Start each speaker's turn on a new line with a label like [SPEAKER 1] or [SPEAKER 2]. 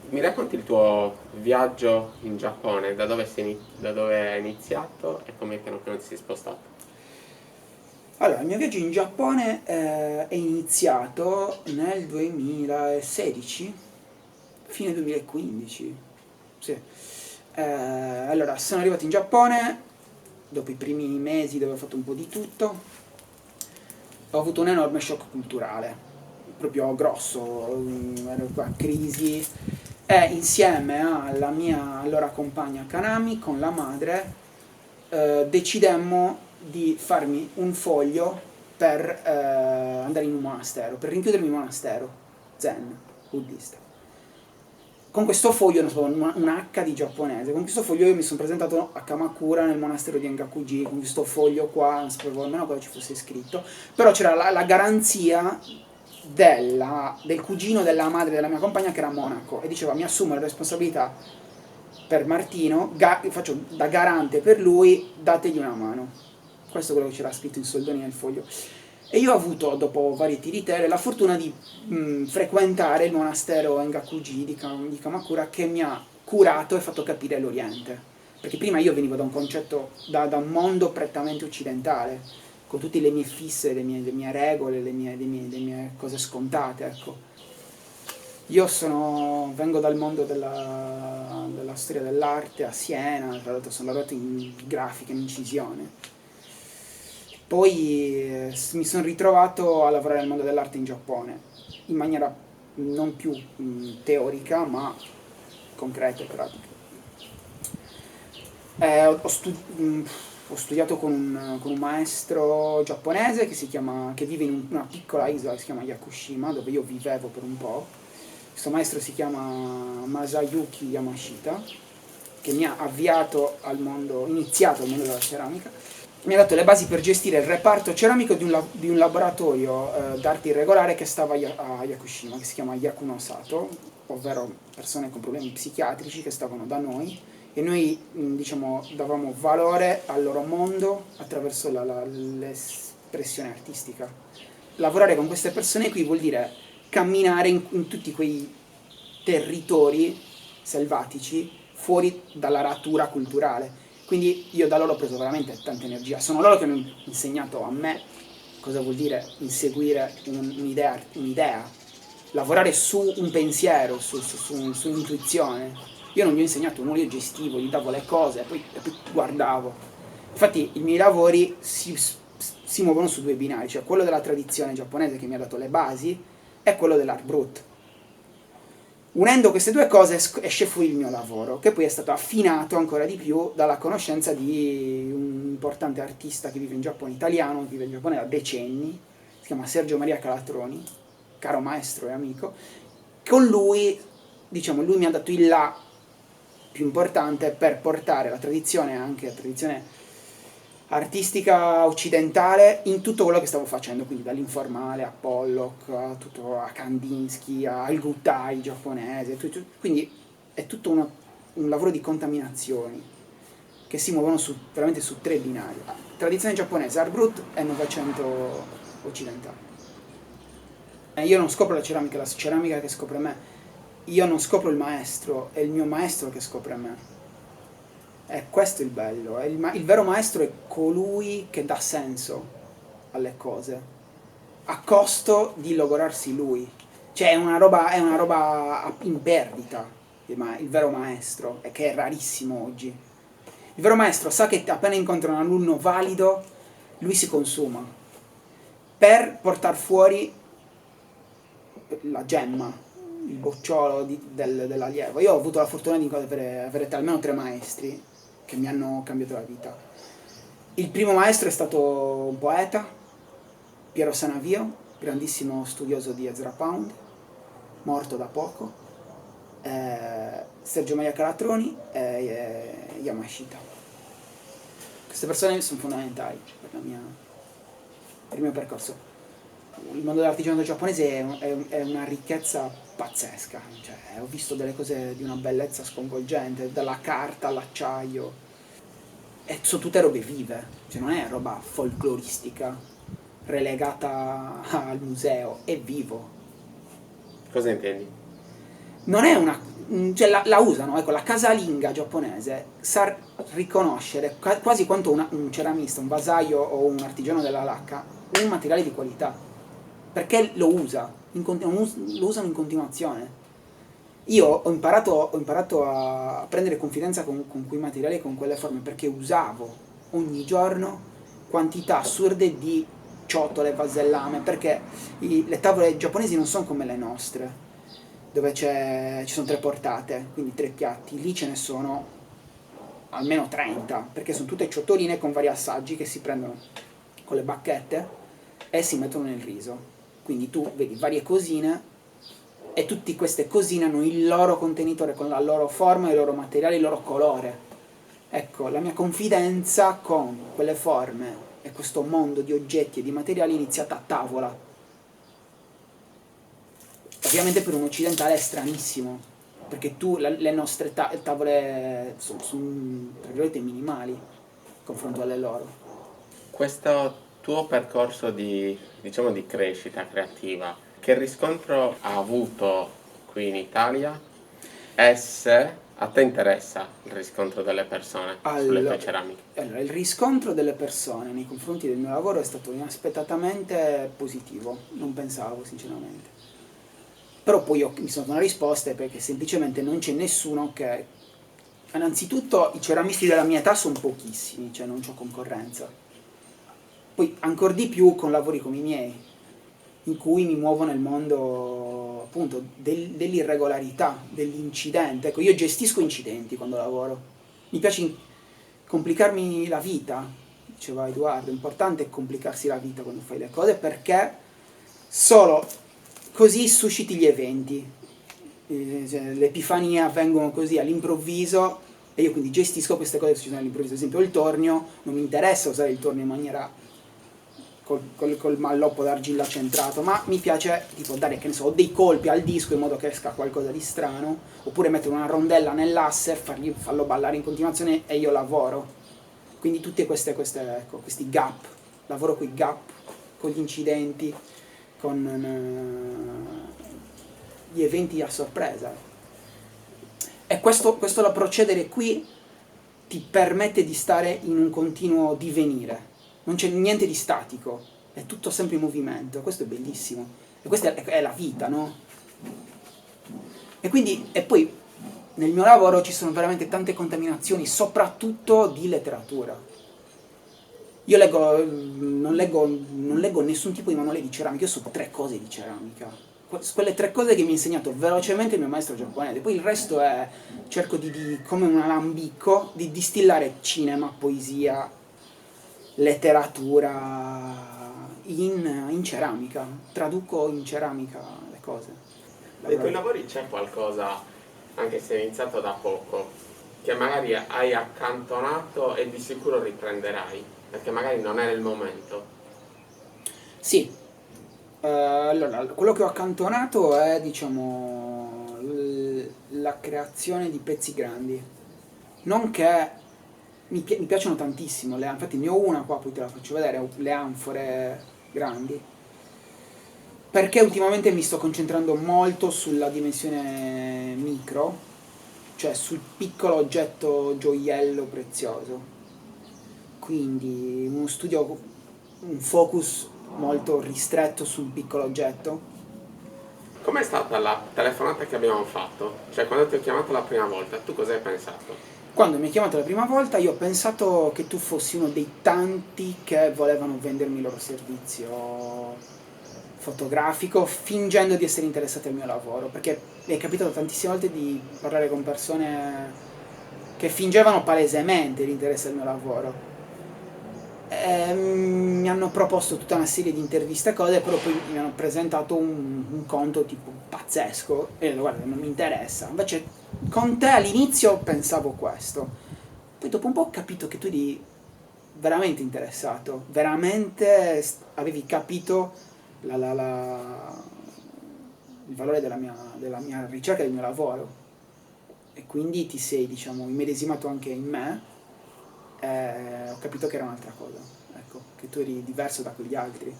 [SPEAKER 1] Mi racconti il tuo viaggio in Giappone? Da dove è iniziato e come piano piano ti sei spostato?
[SPEAKER 2] Allora, il mio viaggio in Giappone è iniziato nel 2016, fine 2015. Sì. Allora, sono arrivato in Giappone dopo i primi mesi dove ho fatto un po' di tutto. Ho avuto un enorme shock culturale, proprio grosso, ero qua crisi. E insieme alla mia allora compagna Kanami, con la madre, decidemmo di farmi un foglio per andare in un monastero, per rinchiudermi in un monastero zen, buddista. Con questo foglio, non so, un H di giapponese, con questo foglio io mi sono presentato a Kamakura nel monastero di Engakuji, con questo foglio qua, non sapevo nemmeno cosa ci fosse scritto, però c'era la garanzia del cugino della madre della mia compagna che era monaco e diceva mi assumo la responsabilità per Martino, faccio da garante per lui, dategli una mano. Questo è quello che c'era scritto in soldoni nel foglio. E io ho avuto, dopo varie tiritelle, la fortuna di frequentare il monastero Engakuji di Kamakura che mi ha curato e fatto capire l'Oriente. Perché prima io venivo da un concetto, da un mondo prettamente occidentale, con tutte le mie fisse, le mie regole, le mie cose scontate, ecco. Vengo dal mondo della storia dell'arte a Siena, tra l'altro sono lavorato in grafica, in incisione. Poi mi sono ritrovato a lavorare nel mondo dell'arte in Giappone, in maniera non più teorica, ma concreta e pratica. Ho studiato con un maestro giapponese che vive in una piccola isola che si chiama Yakushima, dove io vivevo per un po'. Questo maestro si chiama Masayuki Yamashita, che mi ha iniziato al mondo della ceramica. Mi ha dato le basi per gestire il reparto ceramico di un laboratorio d'arte irregolare che stava a Yakushima, che si chiama Yakuno Sato, ovvero persone con problemi psichiatrici che stavano da noi e noi diciamo davamo valore al loro mondo attraverso l'espressione artistica. Lavorare con queste persone qui vuol dire camminare in tutti quei territori selvatici fuori dalla ratura culturale. Quindi io da loro ho preso veramente tanta energia. Sono loro che mi hanno insegnato a me cosa vuol dire inseguire un'idea, lavorare su un pensiero, su un'intuizione. Io non gli ho insegnato nulla, io gestivo, gli davo le cose e poi guardavo. Infatti i miei lavori si muovono su due binari, cioè quello della tradizione giapponese che mi ha dato le basi e quello dell'art brut. Unendo queste due cose esce fuori il mio lavoro, che poi è stato affinato ancora di più dalla conoscenza di un importante artista che vive in Giappone, italiano, che vive in Giappone da decenni, si chiama Sergio Maria Calatroni, caro maestro e amico. Con lui, diciamo, lui mi ha dato il là più importante per portare la tradizione, anche la tradizione artistica occidentale, in tutto quello che stavo facendo, quindi dall'informale a Pollock, a Kandinsky, al Gutai giapponese, quindi è tutto un lavoro di contaminazioni che si muovono veramente su tre binari: tradizione giapponese, art brut e novecento occidentale. E io non scopro la ceramica, è la ceramica che scopre me. Io non scopro il maestro, è il mio maestro che scopre me. E questo è il bello. Il vero maestro è colui che dà senso alle cose, a costo di logorarsi lui. Cioè è una roba in perdita, il vero maestro, e che è rarissimo oggi. Il vero maestro sa che appena incontra un alunno valido, lui si consuma per portare fuori la gemma, il bocciolo dell'allievo. Io ho avuto la fortuna di avere almeno tre maestri che mi hanno cambiato la vita. Il primo maestro è stato un poeta, Piero Sanavio, grandissimo studioso di Ezra Pound, morto da poco, Sergio Maria Calatroni e Yamashita. Queste persone sono fondamentali per il mio percorso. Il mondo dell'artigianato giapponese è una ricchezza pazzesca, cioè, ho visto delle cose di una bellezza sconvolgente, dalla carta all'acciaio, e sono tutte robe vive, cioè non è roba folcloristica relegata al museo, è vivo.
[SPEAKER 1] Cosa intendi?
[SPEAKER 2] Non è una cioè la usano, ecco, la casalinga giapponese sa riconoscere quasi quanto un ceramista, un vasaio o un artigiano della lacca, un materiale di qualità, perché lo usa, lo usano in continuazione. Io ho imparato a prendere confidenza con quei materiali e con quelle forme perché usavo ogni giorno quantità assurde di ciotole, vasellame, perché le tavole giapponesi non sono come le nostre, dove ci sono 3 portate, quindi 3 piatti. Lì ce ne sono almeno 30, perché sono tutte ciotoline con vari assaggi che si prendono con le bacchette e si mettono nel riso. Quindi tu vedi varie cosine e tutte queste cosine hanno il loro contenitore con la loro forma, i loro materiali, il loro colore. Ecco, la mia confidenza con quelle forme e questo mondo di oggetti e di materiali è iniziata a tavola. Ovviamente per un occidentale è stranissimo, perché le nostre tavole sono, tra virgolette, minimali in confronto alle loro.
[SPEAKER 1] Questo tuo percorso di, diciamo, di crescita creativa, che riscontro ha avuto qui in Italia e se a te interessa il riscontro delle persone sulle tue ceramiche?
[SPEAKER 2] Allora, il riscontro delle persone nei confronti del mio lavoro è stato inaspettatamente positivo, non pensavo sinceramente. Però poi mi sono dato una risposta perché semplicemente non c'è nessuno che... Innanzitutto i ceramisti della mia età sono pochissimi, cioè non c'ho concorrenza. Poi ancora di più con lavori come i miei, in cui mi muovo nel mondo appunto dell'irregolarità, dell'incidente. Ecco, io gestisco incidenti quando lavoro. Mi piace complicarmi la vita, diceva Edoardo, è importante complicarsi la vita quando fai le cose perché solo così susciti gli eventi. Cioè, le epifanie avvengono così all'improvviso e io quindi gestisco queste cose che succedono all'improvviso. Ad esempio il tornio, non mi interessa usare il tornio in maniera col malloppo d'argilla centrato, ma mi piace tipo dare, che ne so, dei colpi al disco in modo che esca qualcosa di strano, oppure mettere una rondella nell'asse, farlo ballare in continuazione e io lavoro. Quindi tutte ecco, questi gap, lavoro con i gap, con gli incidenti, con gli eventi a sorpresa. E questo la procedere qui ti permette di stare in un continuo divenire. Non c'è niente di statico, è tutto sempre in movimento, questo è bellissimo. E questa è la vita, no? E quindi, e poi nel mio lavoro ci sono veramente tante contaminazioni, soprattutto di letteratura. Io non leggo nessun tipo di manuale di ceramica, io so 3 cose di ceramica. Quelle 3 cose che mi ha insegnato velocemente il mio maestro giapponese. Poi il resto è, cerco come un alambicco, di distillare cinema, poesia, letteratura in ceramica. Traduco in ceramica le cose.
[SPEAKER 1] Nei tuoi lavori c'è qualcosa, anche se è iniziato da poco, che magari hai accantonato e di sicuro riprenderai, perché magari non era il momento?
[SPEAKER 2] Sì, allora, quello che ho accantonato è, diciamo, la creazione di pezzi grandi. Non che mi piacciono tantissimo, infatti ne ho una qua, poi te la faccio vedere, le anfore grandi. Perché ultimamente mi sto concentrando molto sulla dimensione micro, cioè sul piccolo oggetto gioiello prezioso. Quindi un focus molto ristretto sul piccolo oggetto.
[SPEAKER 1] Com'è stata la telefonata che abbiamo fatto? Cioè, quando ti ho chiamato la prima volta, tu cosa hai pensato?
[SPEAKER 2] Quando mi hai chiamato la prima volta io ho pensato che tu fossi uno dei tanti che volevano vendermi il loro servizio fotografico fingendo di essere interessati al mio lavoro, perché mi è capitato tantissime volte di parlare con persone che fingevano palesemente l'interesse al mio lavoro. Mi hanno proposto tutta una serie di interviste e cose, però poi mi hanno presentato un conto tipo pazzesco e ho detto guarda non mi interessa. Invece con te all'inizio pensavo questo, poi dopo un po' ho capito che tu eri veramente interessato, veramente avevi capito il valore della mia ricerca e del mio lavoro e quindi ti sei, diciamo, immedesimato anche in me e ho capito che era un'altra cosa, ecco, che tu eri diverso da quegli altri.